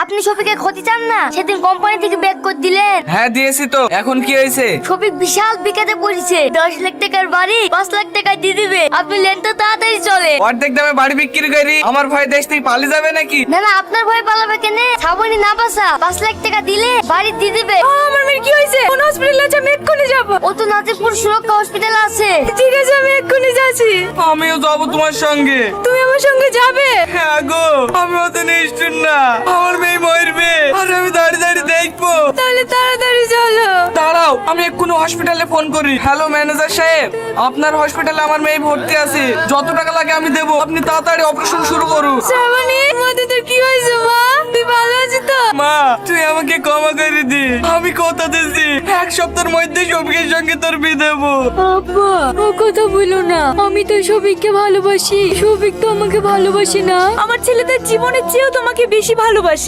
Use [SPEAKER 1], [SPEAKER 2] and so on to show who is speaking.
[SPEAKER 1] আপনি শফিকের ক্ষতি চান না? সেদিন কোম্পানি থেকে ব্যাক করে দিলেন।
[SPEAKER 2] হ্যাঁ দিয়েছি তো, এখন কি হয়েছে?
[SPEAKER 1] শফিক বিশাল বিকাতে পড়েছে। 10 লাখ টাকার বাড়ি 5 লাখ টাকায় দিয়ে দিবে। আপনি লেন তো তাড়াতাড়ি চলে।
[SPEAKER 2] অর্ধেক দামে বাড়ি বিক্রি করি, আমার ভয় দেশ থেকে পালিয়ে যাবে নাকি?
[SPEAKER 1] না না, আপনার ভয় পালাবে কেন? শ্রাবণী না বাসা 5 লাখ টাকা দিলে বাড়ি দিয়ে দিবে।
[SPEAKER 3] আমার মেয়ের কি হয়েছে? কোন হসপিটালে আছে? আমি এক্ষুনি যাবো।
[SPEAKER 1] ও তো নাজিরপুর সুরক্ষা হসপিটাল আছে।
[SPEAKER 3] ঠিক আছে, আমি এক্ষুনি যাচ্ছি।
[SPEAKER 2] আমিও যাবো তোমার সঙ্গে।
[SPEAKER 3] তুমি আমার সঙ্গে যাবে?
[SPEAKER 2] হ্যাঁ গো, আমি অত নিষ্ঠুর না। আমার মেয়ে মরবে আর আমি দাঁড়িয়ে দাঁড়িয়ে দেখবো।
[SPEAKER 3] তাহলে তাড়াতাড়ি চলো।
[SPEAKER 2] দাঁড়াও, আমি এক্ষুনি হসপিটালে ফোন করি। হ্যালো ম্যানেজার সাহেব, আপনার হসপিটালে আমার মেয়ে ভর্তি আছে। যত টাকা লাগে আমি দেবো, আপনি তাড়াতাড়ি অপারেশন শুরু করুন।
[SPEAKER 3] শ্রাবণী, মধ্যে তোর কি হয়েছে মা? তুই ভালো আছিস তো?
[SPEAKER 2] মা, তুই আমাকে ক্ষমা করে দি। আমি কথা দিয়েছি 1 সপ্তাহের মধ্যে শফিকের সঙ্গে তোর বিয়ে দেবো।
[SPEAKER 3] আব্বা, ও কথা বলো না। আমি তো শফিককে ভালোবাসি। শফিক তো আমাকে ভালোবাসে না। আমার ছেলে তার জীবনের চেয়েও তোমাকে বেশি ভালোবাসে।